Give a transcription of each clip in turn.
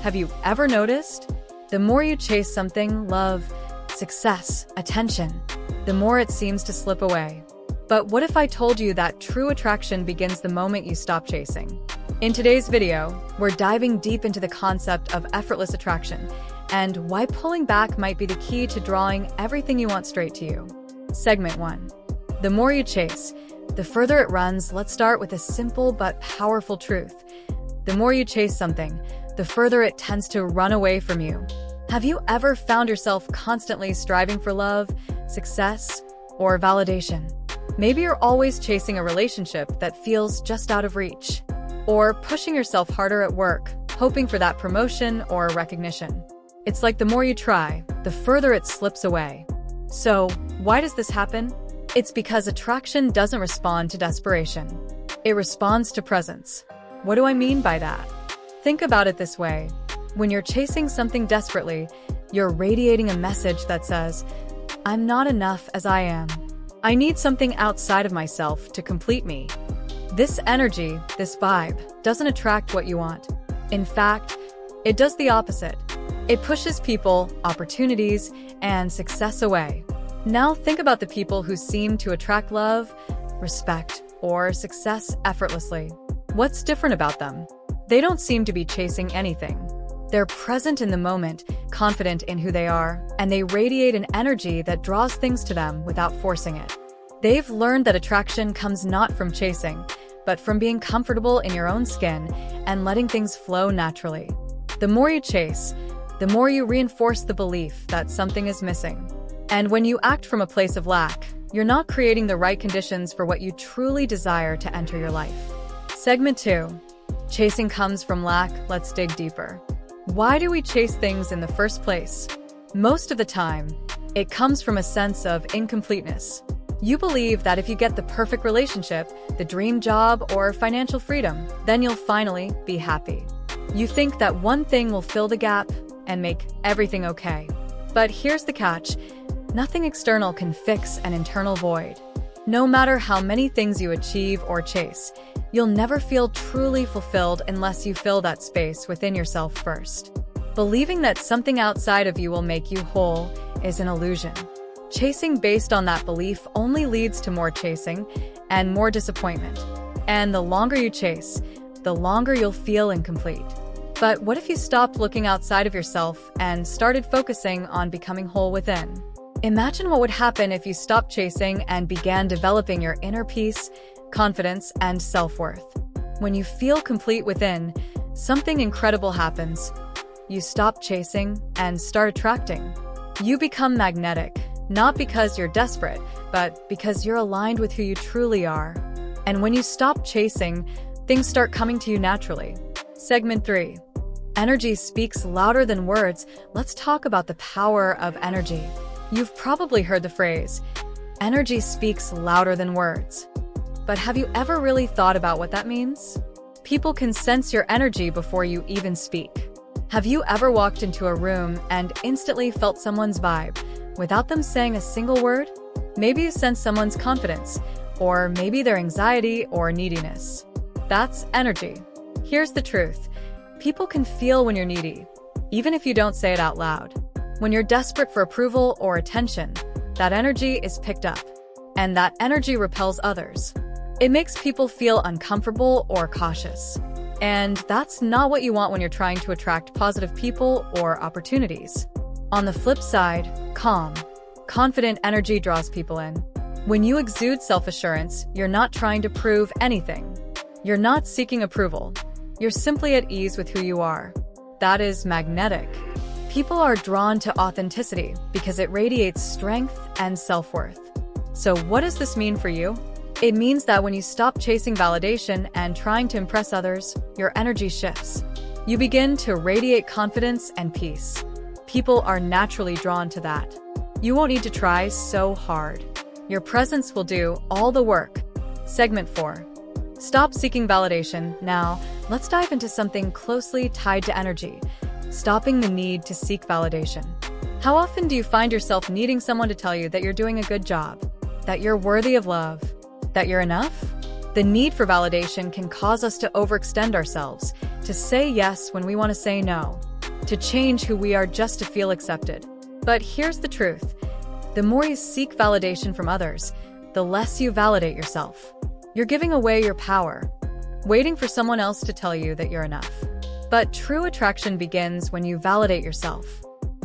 Have you ever noticed? The more you chase something, love, success, attention, the more it seems to slip away. But what if I told you that true attraction begins the moment you stop chasing? In today's video, we're diving deep into the concept of effortless attraction and why pulling back might be the key to drawing everything you want straight to you. Segment 1. The more you chase, the further it runs. Let's start with a simple but powerful truth. The more you chase something, the further it tends to run away from you. Have you ever found yourself constantly striving for love, success, or validation? Maybe you're always chasing a relationship that feels just out of reach, or pushing yourself harder at work, hoping for that promotion or recognition. It's like the more you try, the further it slips away. So, why does this happen? It's because attraction doesn't respond to desperation. It responds to presence. What do I mean by that? Think about it this way. When you're chasing something desperately, you're radiating a message that says, "I'm not enough as I am. I need something outside of myself to complete me." This energy, this vibe, doesn't attract what you want. In fact, it does the opposite. It pushes people, opportunities, and success away. Now think about the people who seem to attract love, respect, or success effortlessly. What's different about them? They don't seem to be chasing anything. They're present in the moment, confident in who they are, and they radiate an energy that draws things to them without forcing it. They've learned that attraction comes not from chasing, but from being comfortable in your own skin and letting things flow naturally. The more you chase, the more you reinforce the belief that something is missing. And when you act from a place of lack, you're not creating the right conditions for what you truly desire to enter your life. Segment 2. Chasing comes from lack. Let's dig deeper. Why do we chase things in the first place? Most of the time, it comes from a sense of incompleteness. You believe that if you get the perfect relationship, the dream job, or financial freedom, then you'll finally be happy. You think that one thing will fill the gap and make everything okay. But here's the catch. Nothing external can fix an internal void. No matter how many things you achieve or chase, you'll never feel truly fulfilled unless you fill that space within yourself first. Believing that something outside of you will make you whole is an illusion. Chasing based on that belief only leads to more chasing and more disappointment. And the longer you chase, the longer you'll feel incomplete. But what if you stopped looking outside of yourself and started focusing on becoming whole within? Imagine what would happen if you stopped chasing and began developing your inner peace, confidence, and self-worth. When you feel complete within, something incredible happens. You stop chasing and start attracting. You become magnetic, not because you're desperate, but because you're aligned with who you truly are. And when you stop chasing, things start coming to you naturally. Segment 3. Energy speaks louder than words. Let's talk about the power of energy. You've probably heard the phrase, energy speaks louder than words. But have you ever really thought about what that means? People can sense your energy before you even speak. Have you ever walked into a room and instantly felt someone's vibe without them saying a single word? Maybe you sense someone's confidence, or maybe their anxiety or neediness. That's energy. Here's the truth. People can feel when you're needy, even if you don't say it out loud. When you're desperate for approval or attention, that energy is picked up, and that energy repels others. It makes people feel uncomfortable or cautious. And that's not what you want when you're trying to attract positive people or opportunities. On the flip side, calm, confident energy draws people in. When you exude self-assurance, you're not trying to prove anything. You're not seeking approval. You're simply at ease with who you are. That is magnetic. People are drawn to authenticity because it radiates strength and self-worth. So what does this mean for you? It means that when you stop chasing validation and trying to impress others, your energy shifts. You begin to radiate confidence and peace. People are naturally drawn to that. You won't need to try so hard. Your presence will do all the work. Segment 4. Stop seeking validation. Now, let's dive into something closely tied to energy. Stopping the need to seek validation. How often do you find yourself needing someone to tell you that you're doing a good job, that you're worthy of love, that you're enough? The need for validation can cause us to overextend ourselves, to say yes when we want to say no. to change who we are just to feel accepted. But here's the truth. The more you seek validation from others, the less you validate yourself. You're giving away your power, waiting for someone else to tell you that you're enough. But true attraction begins when you validate yourself.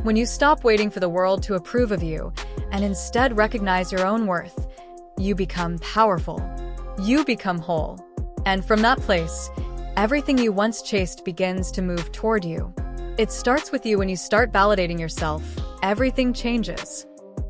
When you stop waiting for the world to approve of you and instead recognize your own worth, you become powerful. You become whole. And from that place, everything you once chased begins to move toward you. It starts with you. When you start validating yourself, everything changes.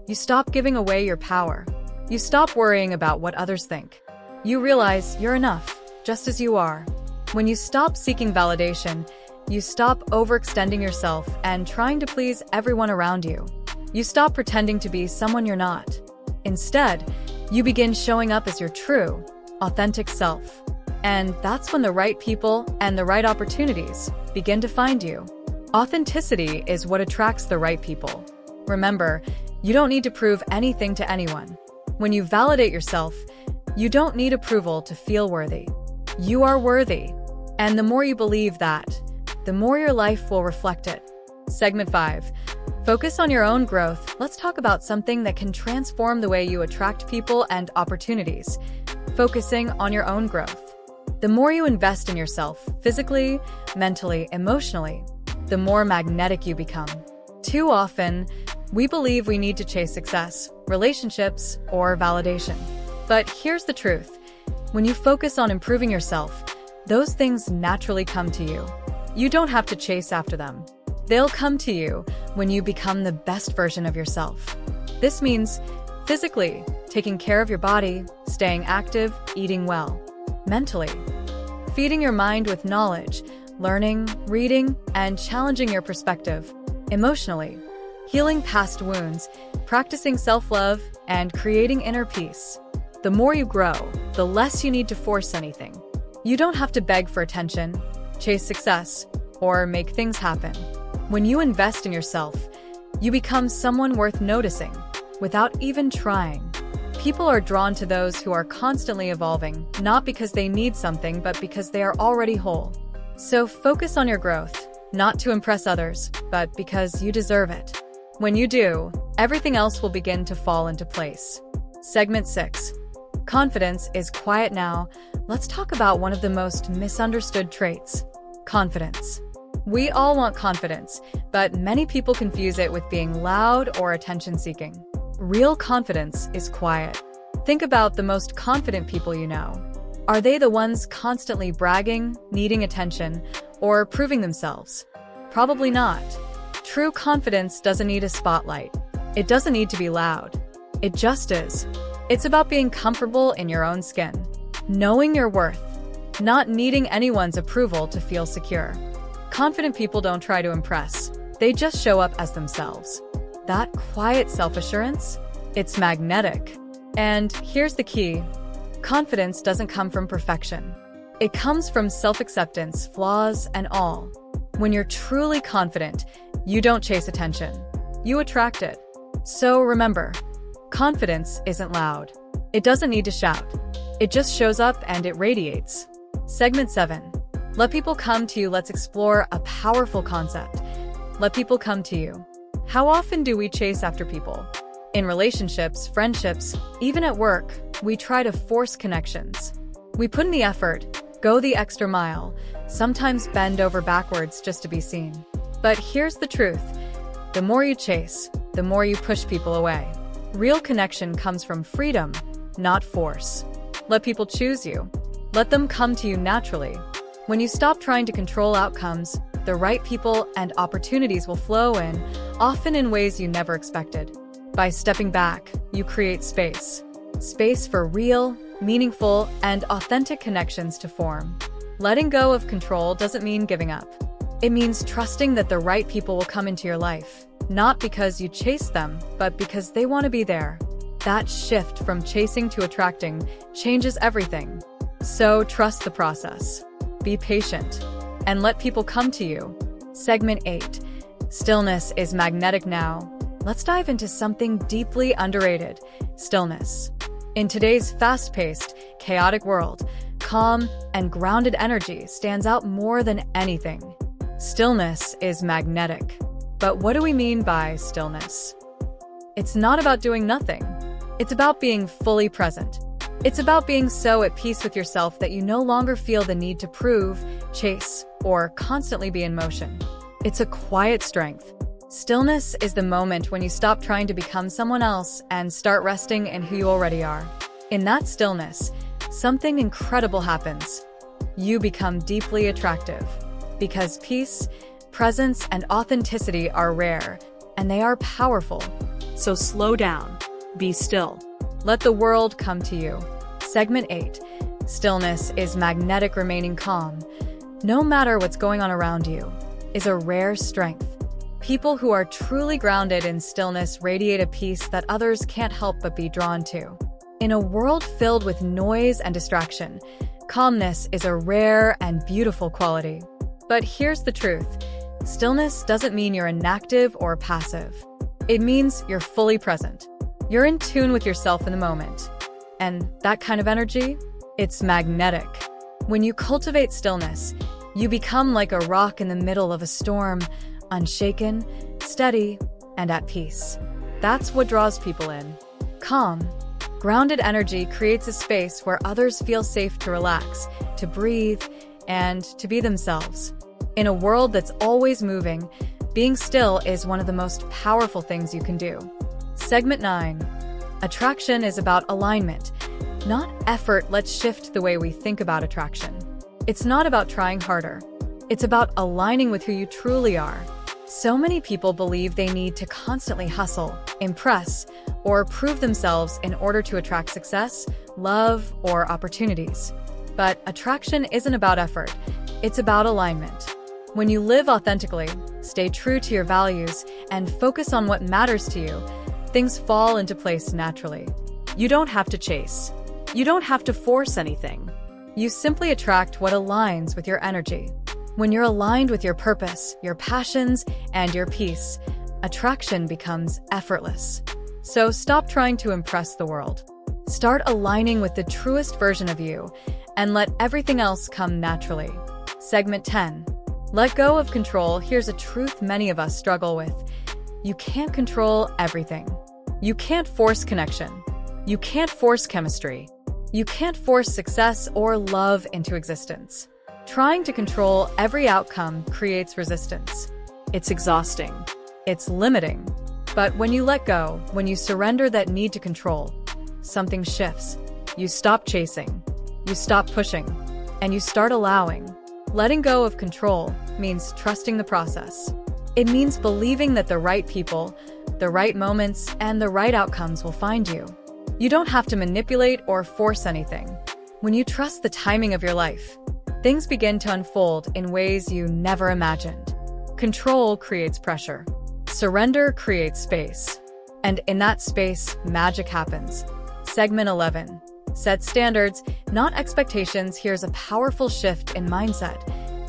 You stop giving away your power. You stop worrying about what others think. You realize you're enough, just as you are. When you stop seeking validation, you stop overextending yourself and trying to please everyone around you. You stop pretending to be someone you're not. Instead, you begin showing up as your true, authentic self. And that's when the right people and the right opportunities begin to find you. Authenticity is what attracts the right people. Remember, you don't need to prove anything to anyone. When you validate yourself, you don't need approval to feel worthy. You are worthy. And the more you believe that, the more your life will reflect it. Segment 5. Focus on your own growth. Let's talk about something that can transform the way you attract people and opportunities. Focusing on your own growth. The more you invest in yourself, physically, mentally, emotionally, the more magnetic you become. Too often, we believe we need to chase success, relationships, or validation. But here's the truth. When you focus on improving yourself, those things naturally come to you. You don't have to chase after them. They'll come to you when you become the best version of yourself. This means physically, taking care of your body, staying active, eating well. Mentally, feeding your mind with knowledge, learning, reading, and challenging your perspective. Emotionally, healing past wounds, practicing self-love, and creating inner peace. The more you grow, the less you need to force anything. You don't have to beg for attention, chase success, or make things happen. When you invest in yourself, you become someone worth noticing without even trying. People are drawn to those who are constantly evolving, not because they need something, but because they are already whole. So focus on your growth, not to impress others, but because you deserve it. When you do, everything else will begin to fall into place. Segment 6. Confidence is quiet. Now, let's talk about one of the most misunderstood traits: confidence. We all want confidence, but many people confuse it with being loud or attention-seeking. Real confidence is quiet. Think about the most confident people you know. Are they the ones constantly bragging, needing attention, or proving themselves? Probably not. True confidence doesn't need a spotlight. It doesn't need to be loud. It just is. It's about being comfortable in your own skin, knowing your worth, not needing anyone's approval to feel secure. Confident people don't try to impress. They just show up as themselves. That quiet self-assurance, it's magnetic. And here's the key. Confidence doesn't come from perfection. It comes from self-acceptance, flaws and all. When you're truly confident, you don't chase attention. You attract it. So remember, confidence isn't loud. It doesn't need to shout. It just shows up and it radiates. Segment 7. Let people come to you. Let's explore a powerful concept. Let people come to you. How often do we chase after people? In relationships, friendships, even at work, we try to force connections. We put in the effort, go the extra mile, sometimes bend over backwards just to be seen. But here's the truth. The more you chase, the more you push people away. Real connection comes from freedom, not force. Let people choose you. Let them come to you naturally. When you stop trying to control outcomes, the right people and opportunities will flow in, often in ways you never expected. By stepping back, you create space. Space for real, meaningful, and authentic connections to form. Letting go of control doesn't mean giving up. It means trusting that the right people will come into your life, not because you chase them, but because they want to be there. That shift from chasing to attracting changes everything. So trust the process. Be patient, and let people come to you. Segment 8. Stillness is magnetic. Now, let's dive into something deeply underrated: stillness. In today's fast-paced, chaotic world, calm and grounded energy stands out more than anything. Stillness is magnetic. But what do we mean by stillness? It's not about doing nothing. It's about being fully present. It's about being so at peace with yourself that you no longer feel the need to prove, chase, or constantly be in motion. It's a quiet strength. Stillness is the moment when you stop trying to become someone else and start resting in who you already are. In that stillness, something incredible happens. You become deeply attractive. Because peace, presence, and authenticity are rare, and they are powerful. So slow down. Be still. Let the world come to you. Segment 8. Stillness is magnetic. Remaining calm, no matter what's going on around you, is a rare strength. People who are truly grounded in stillness radiate a peace that others can't help but be drawn to. In a world filled with noise and distraction, calmness is a rare and beautiful quality. But here's the truth. Stillness doesn't mean you're inactive or passive. It means you're fully present. You're in tune with yourself in the moment. And that kind of energy? It's magnetic. When you cultivate stillness, you become like a rock in the middle of a storm, unshaken, steady, and at peace. That's what draws people in. Calm, grounded energy creates a space where others feel safe to relax, to breathe, and to be themselves. In a world that's always moving, being still is one of the most powerful things you can do. Segment 9. Attraction is about alignment, not effort. Let's shift the way we think about attraction. It's not about trying harder. It's about aligning with who you truly are. So many people believe they need to constantly hustle, impress, or prove themselves in order to attract success, love, or opportunities. But attraction isn't about effort. It's about alignment. When you live authentically, stay true to your values, and focus on what matters to you, things fall into place naturally. You don't have to chase. You don't have to force anything. You simply attract what aligns with your energy. When you're aligned with your purpose, your passions, and your peace, attraction becomes effortless. So stop trying to impress the world. Start aligning with the truest version of you, and let everything else come naturally. Segment 10. Let go of control. Here's a truth many of us struggle with. You can't control everything. You can't force connection. You can't force chemistry. You can't force success or love into existence. Trying to control every outcome creates resistance. It's exhausting. It's limiting. But when you let go, when you surrender that need to control, something shifts. You stop chasing. You stop pushing. And you start allowing. Letting go of control means trusting the process. It means believing that the right people, the right moments, and the right outcomes will find you. You don't have to manipulate or force anything. When you trust the timing of your life, things begin to unfold in ways you never imagined. Control creates pressure. Surrender creates space. And in that space, magic happens. Segment 11. Set standards, not expectations. Here's a powerful shift in mindset.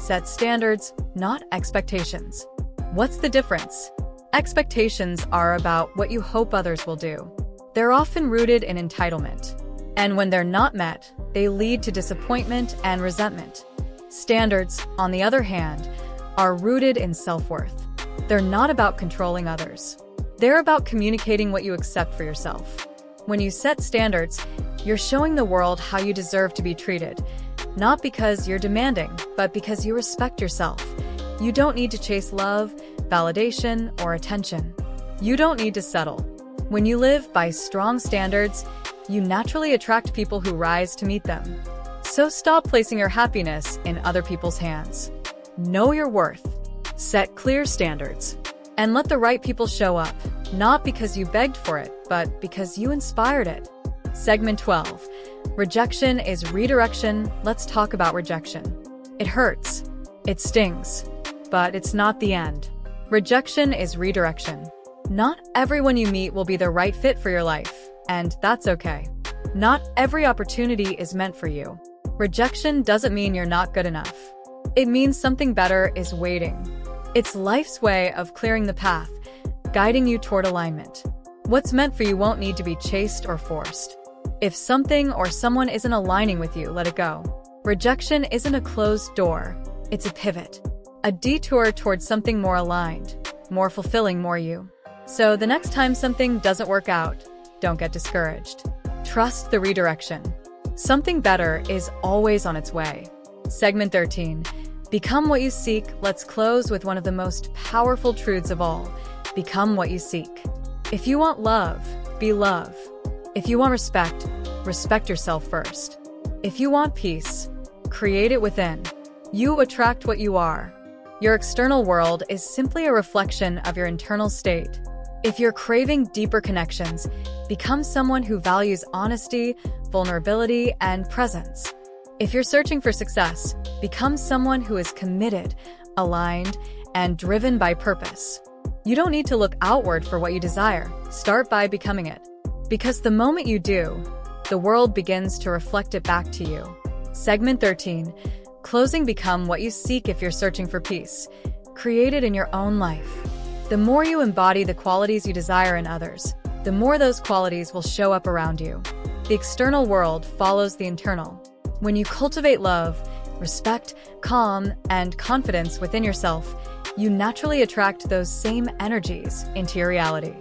Set standards, not expectations. What's the difference? Expectations are about what you hope others will do. They're often rooted in entitlement. And when they're not met, they lead to disappointment and resentment. Standards, on the other hand, are rooted in self-worth. They're not about controlling others. They're about communicating what you accept for yourself. When you set standards, you're showing the world how you deserve to be treated, not because you're demanding, but because you respect yourself. You don't need to chase love, validation, or attention. You don't need to settle. When you live by strong standards, you naturally attract people who rise to meet them. So stop placing your happiness in other people's hands. Know your worth. Set clear standards. And let the right people show up, not because you begged for it, but because you inspired it. Segment 12. Rejection is redirection. Let's talk about rejection. It hurts. It stings. But it's not the end. Rejection is redirection. Not everyone you meet will be the right fit for your life, and that's okay. Not every opportunity is meant for you. Rejection doesn't mean you're not good enough. It means something better is waiting. It's life's way of clearing the path, guiding you toward alignment. What's meant for you won't need to be chased or forced. If something or someone isn't aligning with you, let it go. Rejection isn't a closed door, it's a pivot. a detour towards something more aligned, more fulfilling, more you. So the next time something doesn't work out, don't get discouraged. Trust the redirection. Something better is always on its way. Segment 13. Become what you seek. Let's close with one of the most powerful truths of all. Become what you seek. If you want love, be love. If you want respect, respect yourself first. If you want peace, create it within. You attract what you are. Your external world is simply a reflection of your internal state. If you're craving deeper connections, become someone who values honesty, vulnerability, and presence. If you're searching for success, become someone who is committed, aligned, and driven by purpose. You don't need to look outward for what you desire. Start by becoming it. Because the moment you do, the world begins to reflect it back to you. Segment 13. Closing. Become what you seek. If you're searching for peace, create it in your own life. The more you embody the qualities you desire in others, the more those qualities will show up around you. The external world follows the internal. When you cultivate love, respect, calm, and confidence within yourself, you naturally attract those same energies into your reality.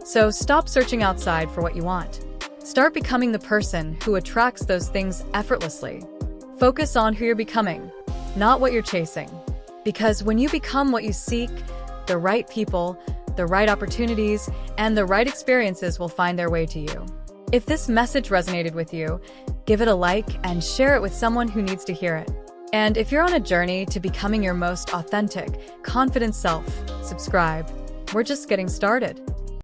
So stop searching outside for what you want. Start becoming the person who attracts those things effortlessly. Focus on who you're becoming, not what you're chasing. Because when you become what you seek, the right people, the right opportunities, and the right experiences will find their way to you. If this message resonated with you, give it a like and share it with someone who needs to hear it. And if you're on a journey to becoming your most authentic, confident self, subscribe. We're just getting started.